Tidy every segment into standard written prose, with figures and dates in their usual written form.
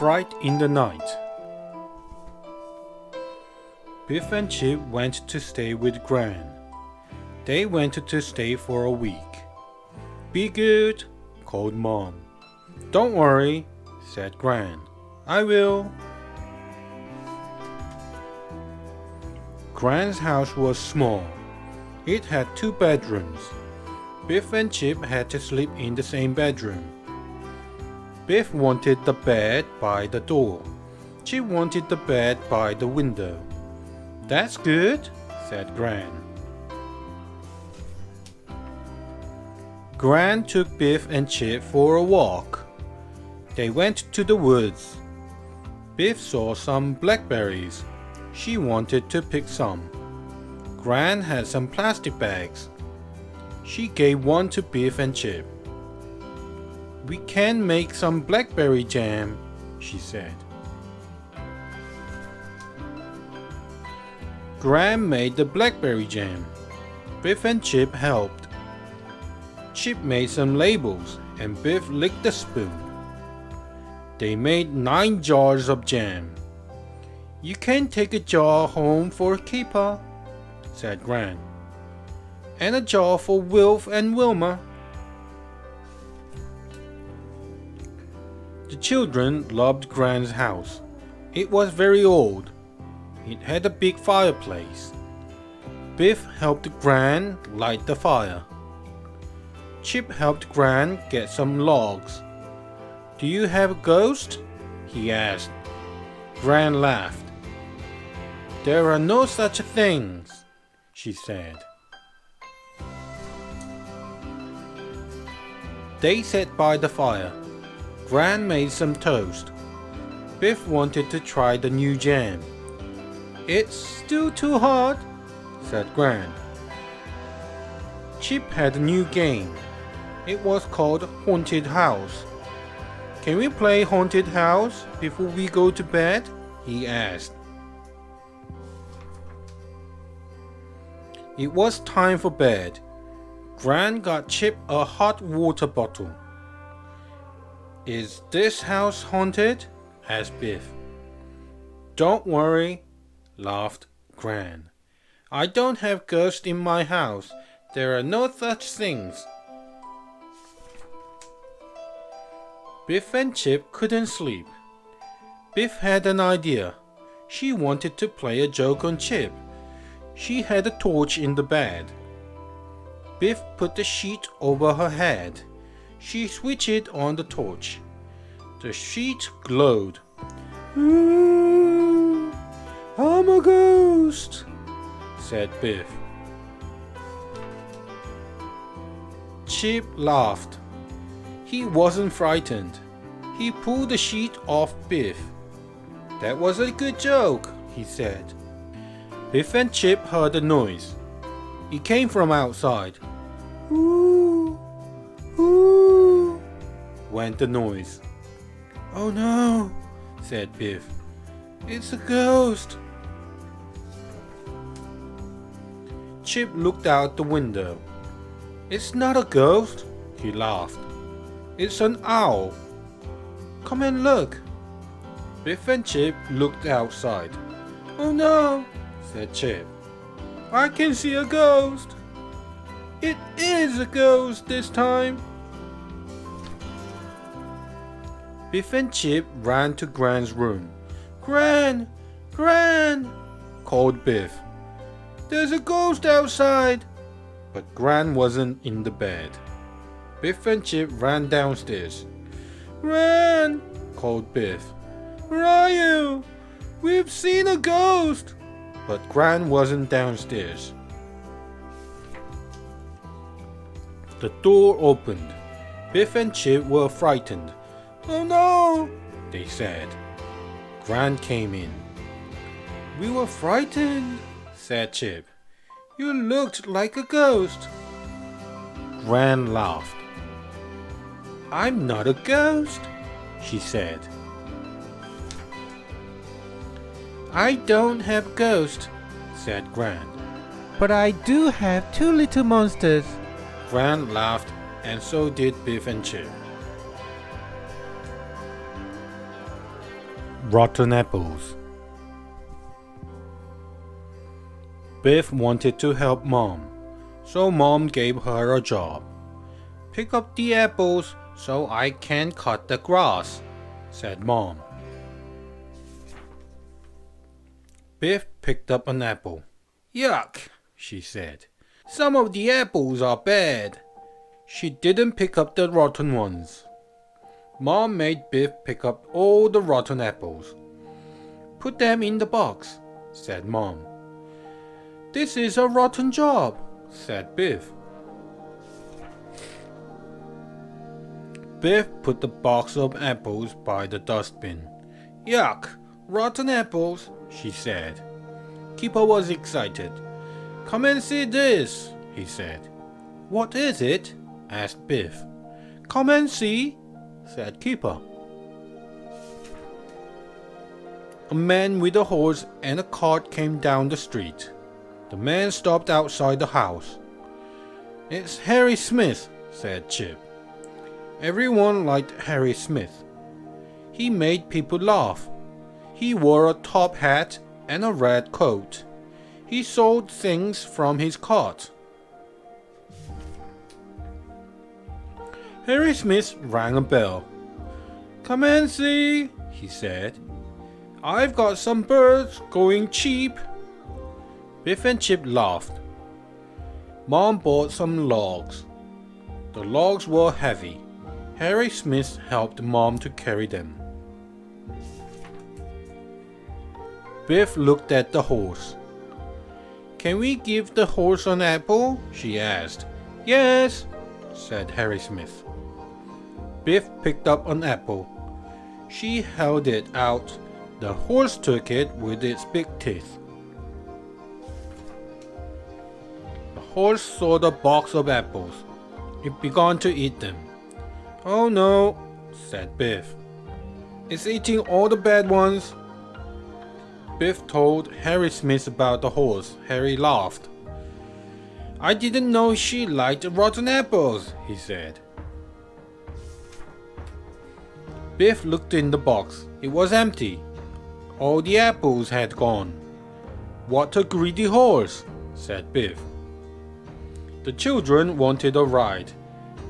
Fright in the night. Biff and Chip went to stay with Gran. They went to stay for a week. "Be good," called Mom. "Don't worry," said Gran. "I will." Gran's house was small. It had 2 bedrooms. Biff and Chip had to sleep in the same bedroom. Biff wanted the bed by the door. Chip wanted the bed by the window. "That's good," said Gran. Gran took Biff and Chip for a walk. They went to the woods. Biff saw some blackberries. She wanted to pick some. Gran had some plastic bags. She gave one to Biff and Chip. "We can make some blackberry jam," she said. Gran made the blackberry jam. Biff and Chip helped. Chip made some labels and Biff licked the spoon. They made 9 jars of jam. "You can take a jar home for a keeper," said Gran. "And a jar for Wilf and Wilma." The children loved Gran's house. It was very old. It had a big fireplace. Biff helped Gran light the fire. Chip helped Gran get some logs. "Do you have a ghost?" he asked. Gran laughed. "There are no such things," she said. They sat by the fire. Gran made some toast. Biff wanted to try the new jam. "It's still too hot," said Gran. Chip had a new game. It was called Haunted House. "Can we play Haunted House before we go to bed?" he asked. It was time for bed. Gran got Chip a hot water bottle. "Is this house haunted?" asked Biff. "Don't worry," laughed Gran. "I don't have ghosts in my house. There are no such things." Biff and Chip couldn't sleep. Biff had an idea. She wanted to play a joke on Chip. She had a torch in the bed. Biff put the sheet over her head. She switched it on the torch. The sheet glowed. "Ooh, I'm a ghost," said Biff. Chip laughed. He wasn't frightened. He pulled the sheet off Biff. "That was a good joke," he said. Biff and Chip heard a noise. It came from outside. "Ooh, ooh," went the noise. "Oh no," said Biff. "It's a ghost." Chip looked out the window. "It's not a ghost," he laughed. "It's an owl. Come and look." Biff and Chip looked outside. "Oh no," said Chip. "I can see a ghost." "It is a ghost this time." Biff and Chip ran to Gran's room. "Gran! Gran!" called Biff. "There's a ghost outside." But Gran wasn't in the bed. Biff and Chip ran downstairs. "Gran!" called Biff. "Where are you? We've seen a ghost." But Gran wasn't downstairs. The door opened. Biff and Chip were frightened. "Oh no," they said. Gran came in. "We were frightened," said Chip. "You looked like a ghost." Gran laughed. "I'm not a ghost," she said. "I don't have ghosts," said Gran. "But I do have 2 little monsters." Gran laughed, and so did Biff and Chip. Rotten apples. Biff wanted to help Mom, so Mom gave her a job. Pick up the apples so I can cut the grass, said Mom. Biff picked up an apple. Yuck, she said. Some of the apples are bad. She didn't pick up the rotten ones. Mom made Biff pick up all the rotten apples. Put them in the box, said Mom. This is a rotten job, said Biff. Biff put the box of apples by the dustbin. Yuck, rotten apples, she said. Keeper was excited. Come and see this, he said. What is it? Asked Biff. Come and see, said Keeper. A man with a horse and a cart came down the street. The man stopped outside the house. It's Harry Smith, said Chip. Everyone liked Harry Smith. He made people laugh. He wore a top hat and a red coat. He sold things from his cart. Harry Smith rang a bell. Come and see, he said. I've got some birds going cheap. Biff and Chip laughed. Mom bought some logs. The logs were heavy. Harry Smith helped Mom to carry them. Biff looked at the horse. Can we give the horse an apple? She asked. Yes, said Harry Smith. Biff picked up an apple. She held it out. The horse took it with its big teeth. The horse saw the box of apples. It began to eat them. Oh no, said Biff. It's eating all the bad ones. Biff told Harry Smith about the horse. Harry laughed. I didn't know she liked rotten apples, he said. Biff looked in the box. It was empty. All the apples had gone. What a greedy horse, said Biff. The children wanted a ride.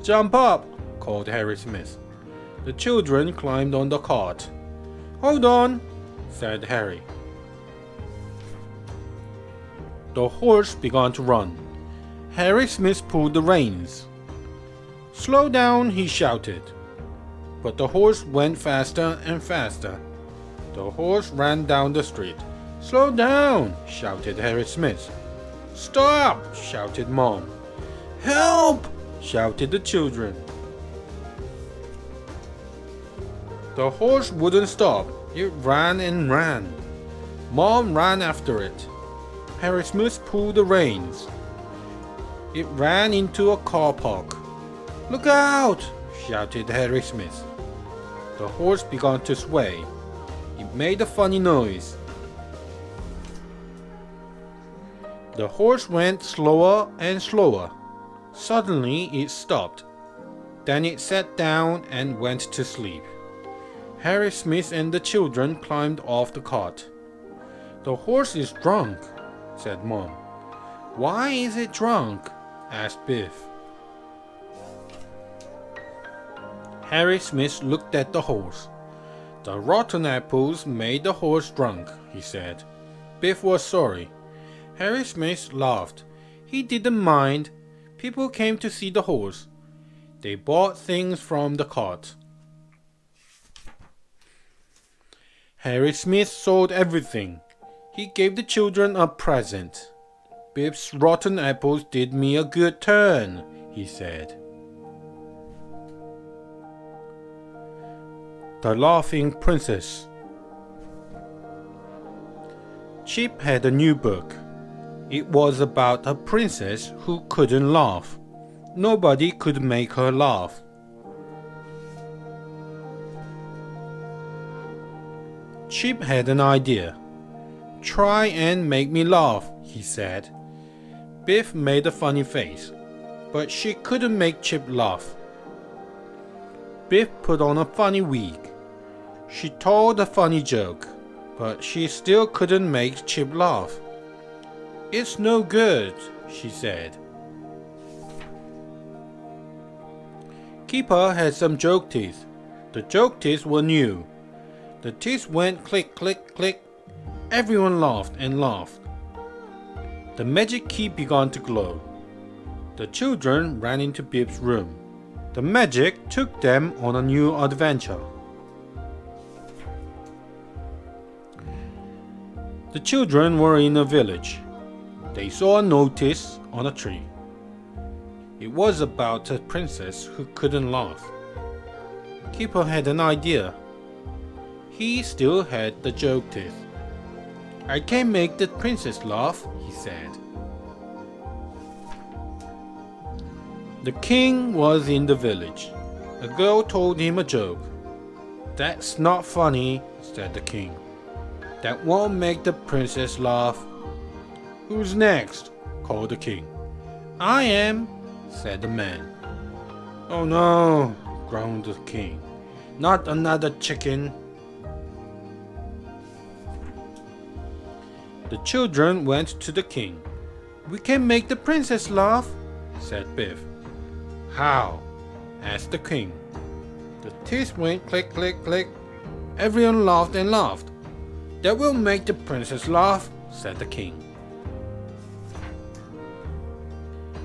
Jump up, called Harry Smith. The children climbed on the cart. Hold on, said Harry. The horse began to run. Harry Smith pulled the reins. Slow down, he shouted. But the horse went faster and faster. The horse ran down the street. Slow down, shouted Harry Smith. Stop, shouted Mom. Help, shouted the children. The horse wouldn't stop. It ran and ran. Mom ran after it. Harry Smith pulled the reins. It ran into a car park. Look out, shouted Harry Smith. The horse began to sway. It made a funny noise. The horse went slower and slower. Suddenly it stopped. Then it sat down and went to sleep. Harry Smith and the children climbed off the cart. The horse is drunk, said Mom. Why is it drunk? Asked Biff. Harry Smith looked at the horse. The rotten apples made the horse drunk, he said. Biff was sorry. Harry Smith laughed. He didn't mind. People came to see the horse. They bought things from the cart. Harry Smith sold everything. He gave the children a present. Biff's rotten apples did me a good turn, he said. The Laughing Princess. Chip had a new book. It was about a princess who couldn't laugh. Nobody could make her laugh. Chip had an idea. Try and make me laugh, he said. Biff made a funny face, but she couldn't make Chip laugh. Biff put on a funny wig. She told a funny joke, but she still couldn't make Chip laugh. "It's no good," she said. Keeper had some joke teeth. The joke teeth were new. The teeth went click, click, click. Everyone laughed and laughed. The magic key began to glow. The children ran into Biff's room. The magic took them on a new adventure. The children were in a village. They saw a notice on a tree. It was about a princess who couldn't laugh. Keeper had an idea. He still had the joke teeth. "I can make the princess laugh," he said. The king was in the village. A girl told him a joke. "That's not funny," said the king. "That won't make the princess laugh." "Who's next?" called the king. "I am," said the man. "Oh no," groaned the king. "Not another chicken." The children went to the king. "We can make the princess laugh," said Biff. "How?" asked the king. The teeth went click, click, click. Everyone laughed and laughed. "That will make the princess laugh," said the king.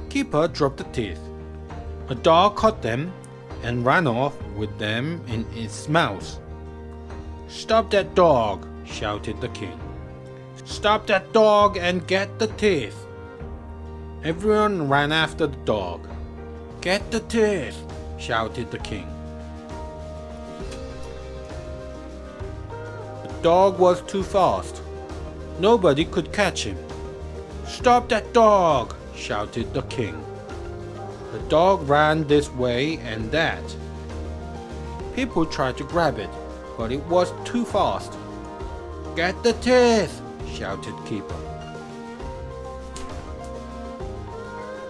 Keeper dropped the teeth. A dog caught them and ran off with them in its mouth. "Stop that dog!" shouted the king. "Stop that dog and get the teeth!" Everyone ran after the dog. "Get the teeth!" shouted the king. The dog was too fast. Nobody could catch him. "Stop that dog!" shouted the king. The dog ran this way and that. People tried to grab it, but it was too fast. "Get the teeth!" shouted Keeper.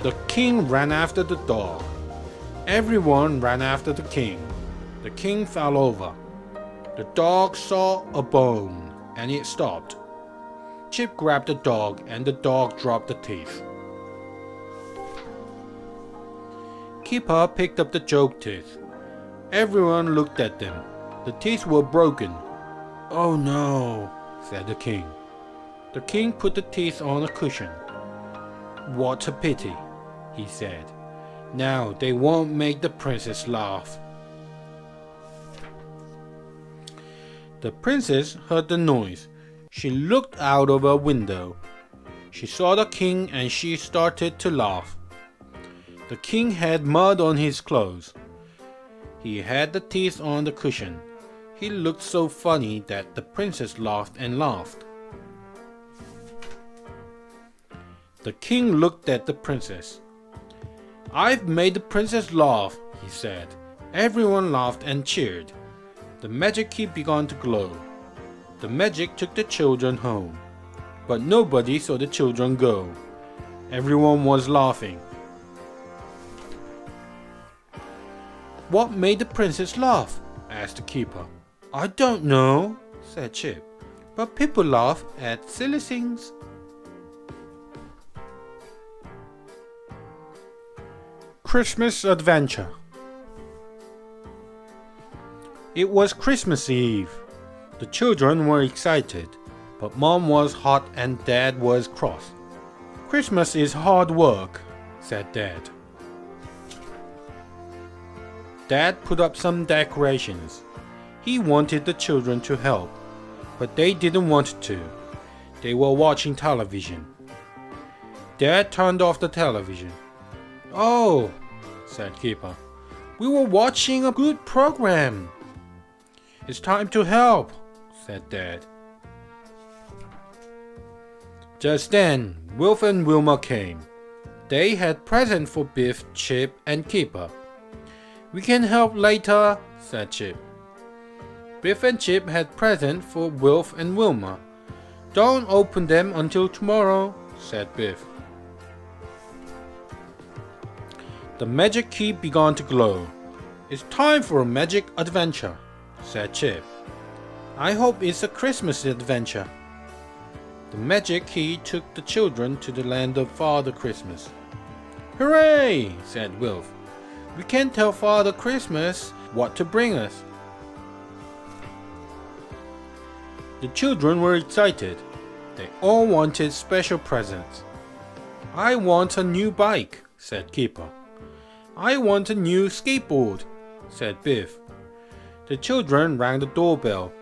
The king ran after the dog. Everyone ran after the king. The king fell over. The dog saw a bone and it stopped. Chip grabbed the dog and the dog dropped the teeth. Keeper picked up the joke teeth. Everyone looked at them. The teeth were broken. "Oh no," said the king. The king put the teeth on a cushion. "What a pity," he said. "Now they won't make the princess laugh." The princess heard the noise. She looked out of a window. She saw the king and she started to laugh. The king had mud on his clothes. He had the teeth on the cushion. He looked so funny that the princess laughed and laughed. The king looked at the princess. "I've made the princess laugh," he said. Everyone laughed and cheered. The magic key began to glow. The magic took the children home. But nobody saw the children go. Everyone was laughing. "What made the princess laugh?" asked the keeper. "I don't know," said Chip. "But people laugh at silly things." Christmas Adventure. It was Christmas Eve. The children were excited, but Mom was hot and Dad was cross. "Christmas is hard work," said Dad. Dad put up some decorations. He wanted the children to help, but they didn't want to. They were watching television. Dad turned off the television. "Oh," said Keeper, "we were watching a good program." "It's time to help," said Dad. Just then, Wilf and Wilma came. They had presents for Biff, Chip, and Keeper. "We can help later," said Chip. Biff and Chip had presents for Wilf and Wilma. "Don't open them until tomorrow," said Biff. The magic key began to glow. "It's time for a magic adventure," said Chip. I hope it's a Christmas adventure. The magic key took the children to the land of Father Christmas. Hooray! Said Wilf. We can tell Father Christmas what to bring us. The children were excited. They all wanted special presents. I want a new bike, said Kipper. I want a new skateboard, said Biff. The children rang the doorbell.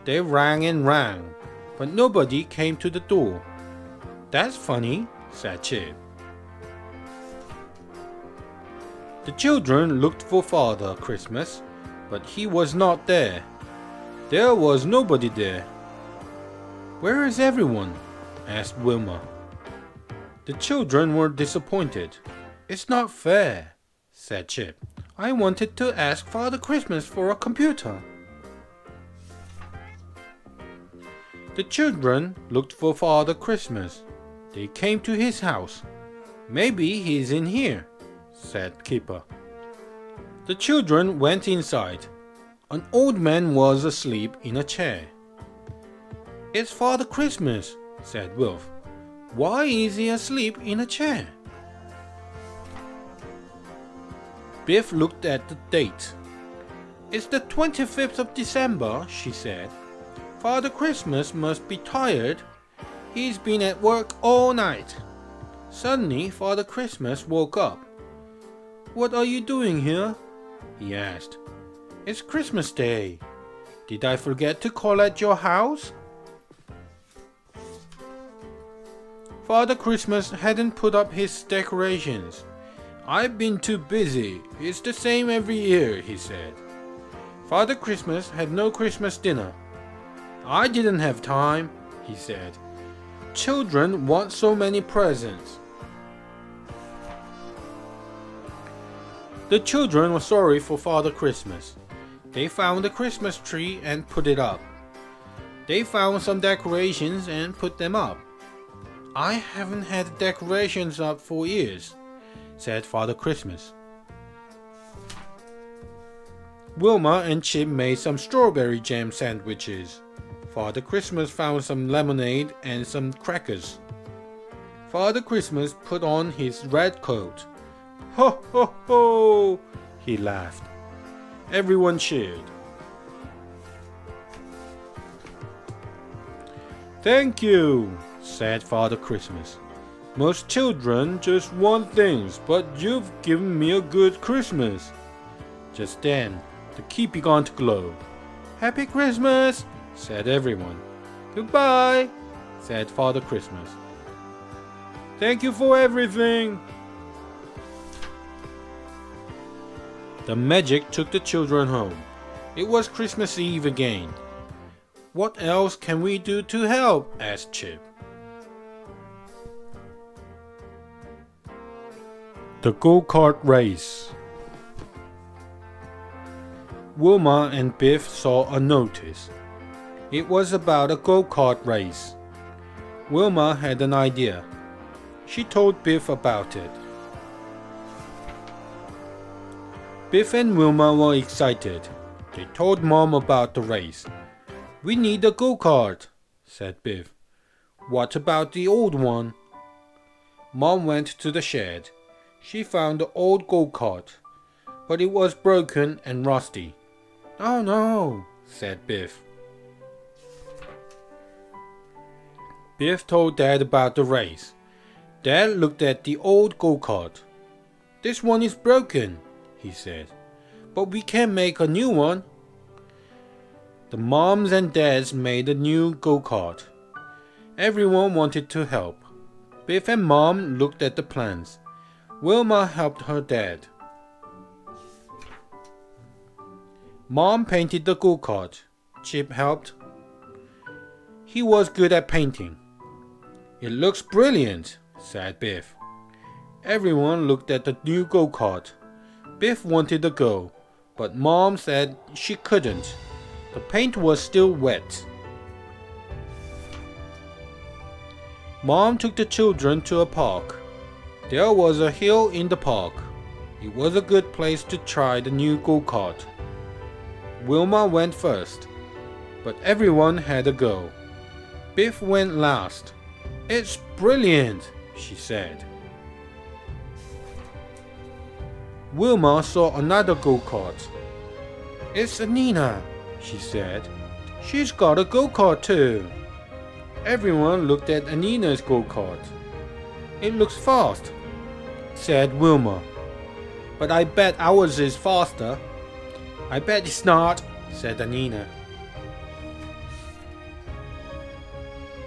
They rang and rang, but nobody came to the door. That's funny, said Chip. The children looked for Father Christmas, but he was not there. There was nobody there. Where is everyone? Asked Wilma. The children were disappointed. It's not fair, said Chip. I wanted to ask Father Christmas for a computer. The children looked for Father Christmas. They came to his house. Maybe he's in here, said Kipper. The children went inside. An old man was asleep in a chair. It's Father Christmas, said Wilf. Why is he asleep in a chair? Biff looked at the date. It's the 25th of December, she said. Father Christmas must be tired. He's been at work all night. Suddenly, Father Christmas woke up. What are you doing here? He asked. It's Christmas Day. Did I forget to call at your house? Father Christmas hadn't put up his decorations. I've been too busy. It's the same every year, he said. Father Christmas had no Christmas dinner. I didn't have time, he said. Children want so many presents. The children were sorry for Father Christmas. They found a Christmas tree and put it up. They found some decorations and put them up. I haven't had decorations up for years, said Father Christmas. Wilma and Chip made some strawberry jam sandwiches. Father Christmas found some lemonade and some crackers. Father Christmas put on his red coat. Ho ho ho! He laughed. Everyone cheered. Thank you, said Father Christmas. Most children just want things, but you've given me a good Christmas. Just then, the key began to glow. Happy Christmas, said everyone. Goodbye, said Father Christmas. Thank you for everything. The magic took the children home. It was Christmas Eve again. What else can we do to help? Asked Chip. The Go-kart Race. Wilma and Biff saw a notice. It was about a go-kart race. Wilma had an idea. She told Biff about it. Biff and Wilma were excited. They told Mom about the race. We need a go-kart, said Biff. What about the old one? Mom went to the shed. She found the old go-kart, but it was broken and rusty. Oh no, said Biff. Biff told Dad about the race. Dad looked at the old go-kart. This one is broken, he said, but we can make a new one. The moms and dads made a new go-kart. Everyone wanted to help. Biff and Mom looked at the plans. Wilma helped her dad. Mom painted the go-kart. Chip helped. He was good at painting. It looks brilliant, said Biff. Everyone looked at the new go-kart. Biff wanted to go, but Mom said she couldn't. The paint was still wet. Mom took the children to a park. There was a hill in the park. It was a good place to try the new go-kart. Wilma went first. but everyone had a go. Biff went last. "It's brilliant," she said. Wilma saw another go-kart. "It's Anina," she said. "She's got a go-kart too." Everyone looked at Anina's go-kart. "It looks fast," said Wilma. "But I bet ours is faster." "I bet it's not," said Anina.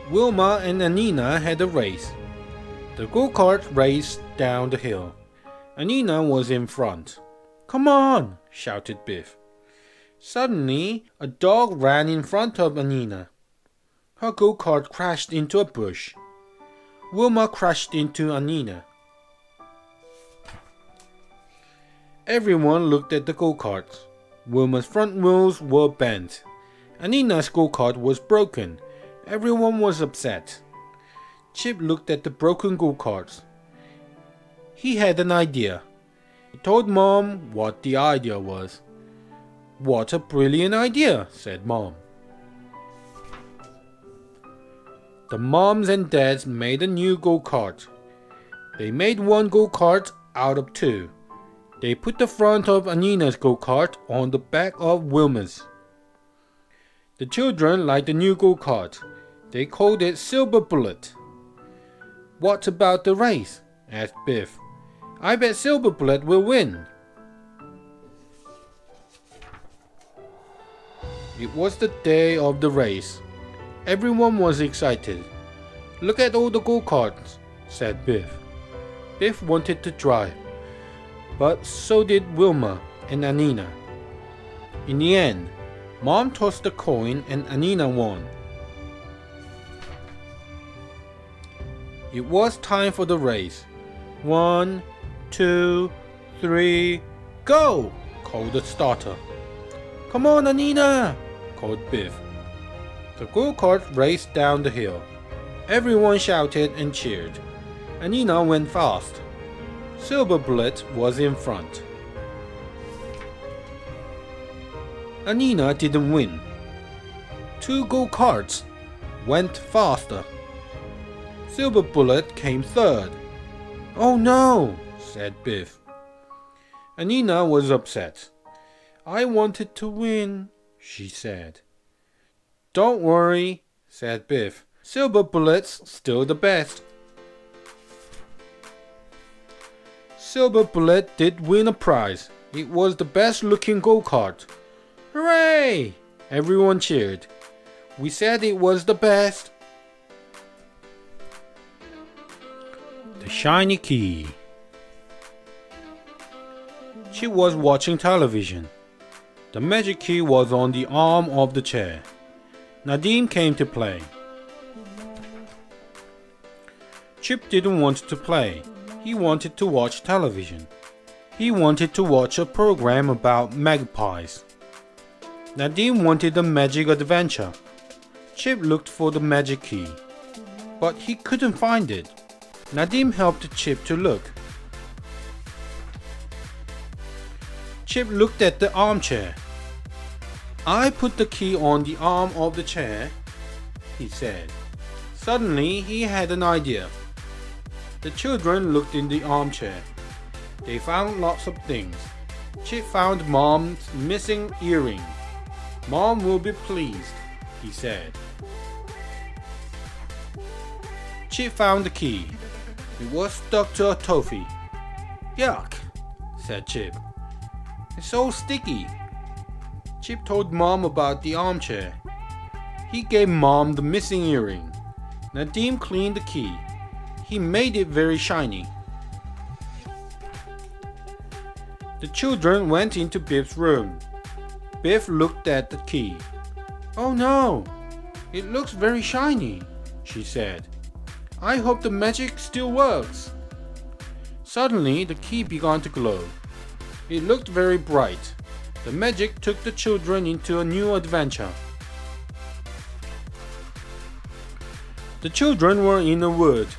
Wilma and Anina had a race. The go-kart raced down the hill. Anina was in front. "Come on!" shouted Biff. Suddenly, a dog ran in front of Anina. Her go-kart crashed into a bush. Wilma crashed into Anina. Everyone looked at the go-karts. Wilma's front wheels were bent. Anina's go-kart was broken. Everyone was upset. Chip looked at the broken go-karts. He had an idea. He told Mom what the idea was. "What a brilliant idea," said Mom. The moms and dads made a new go-kart. They made one go-kart out of two. They put the front of Anina's go-kart on the back of Wilma's. The children liked the new go-kart. They called it Silver Bullet. "What about the race?" asked Biff. "I bet Silver Bullet will win." It was the day of the race. Everyone was excited. "Look at all the go-karts," said Biff. Biff wanted to drive, but so did Wilma and Anina. In the end, Mom tossed a coin and Anina won. It was time for the race. 1, 2, 3, go! Called the starter. "Come on, Anina!" called Biff. The go-kart raced down the hill. Everyone shouted and cheered. Anina went fast. Silver Bullet was in front. Anina didn't win. 2 go-karts went faster. Silver Bullet came third. "Oh no," said Biff. Anina was upset. "I wanted to win," she said. "Don't worry," said Biff. "Silver Bullet's still the best." Silver Bullet did win a prize. It was the best looking go-kart. "Hooray!" Everyone cheered. "We said it was the best." The shiny key. She was watching television. The magic key was on the arm of the chair. Nadim came to play. Chip didn't want to play. He wanted to watch television. He wanted to watch a program about magpies. Nadim wanted a magic adventure. Chip looked for the magic key, but he couldn't find it. Nadim helped Chip to look. Chip looked at the armchair. "I put the key on the arm of the chair," he said. Suddenly he had an idea. The children looked in the armchair. They found lots of things. Chip found Mom's missing earring. "Mom will be pleased," he said. Chip found the key. It was stuck to a toffee. "Yuck," said Chip. "It's so sticky." Chip told Mom about the armchair. He gave Mom the missing earring. Nadim cleaned the key. He made it very shiny. The children went into Biff's room. Biff looked at the key. "Oh no, it looks very shiny," she said. "I hope the magic still works." Suddenly the key began to glow. It looked very bright. The magic took the children into a new adventure. The children were in a wood.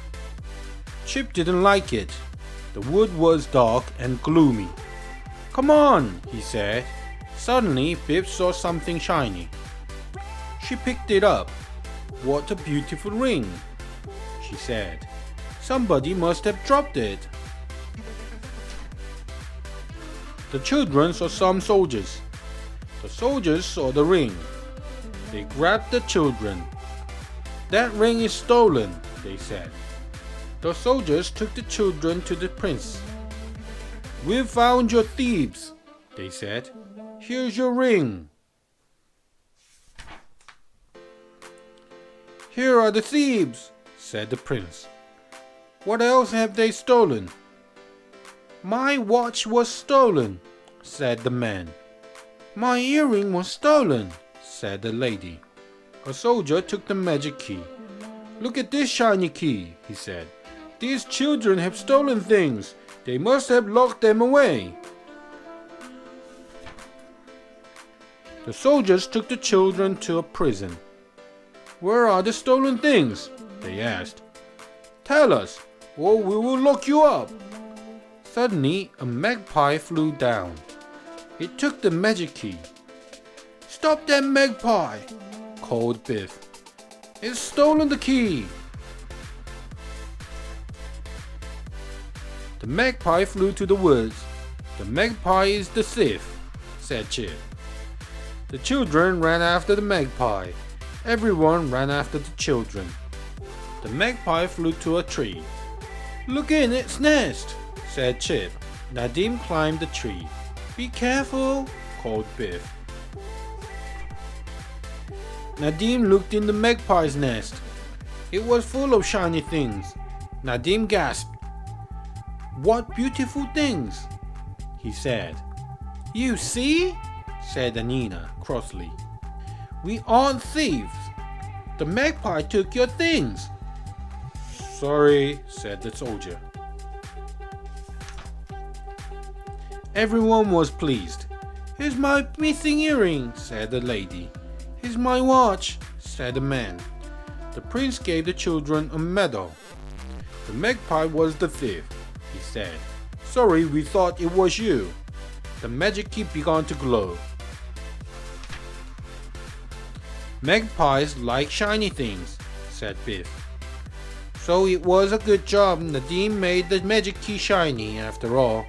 Chip didn't like it. The wood was dark and gloomy. "Come on," he said. Suddenly Biff saw something shiny. She picked it up. "What a beautiful ring," she said. "Somebody must have dropped it." The children saw some soldiers. The soldiers saw the ring. They grabbed the children. "That ring is stolen," they said. The soldiers took the children to the prince. "We've found your thieves," they said. "Here's your ring." "Here are the thieves," said the prince. "What else have they stolen?" "My watch was stolen," said the man. "My earring was stolen," said the lady. A soldier took the magic key. "Look at this shiny key," he said. "These children have stolen things. They must have locked them away." The soldiers took the children to a prison. "Where are the stolen things?" they asked. "Tell us, or we will lock you up." Suddenly, a magpie flew down. It took the magic key. "Stop that magpie!" called Biff. "It's stolen the key!" The magpie flew to the woods. "The magpie is the thief," said Chip. The children ran after the magpie. Everyone ran after the children. The magpie flew to a tree. "Look in its nest," said Chip. Nadim climbed the tree. "Be careful," called Biff. Nadim looked in the magpie's nest. It was full of shiny things. Nadim gasped. "What beautiful things," he said. "You see?" said Anina crossly. "We aren't thieves. The magpie took your things." "Sorry," said the soldier. Everyone was pleased. "Here's my missing earring," said the lady. "Here's my watch," said the man. The prince gave the children a medal. "The magpie was the thief," he said. "Sorry, we thought it was you." The magic key began to glow. "Magpies like shiny things," said Biff. "So it was a good job Nadim made the magic key shiny after all."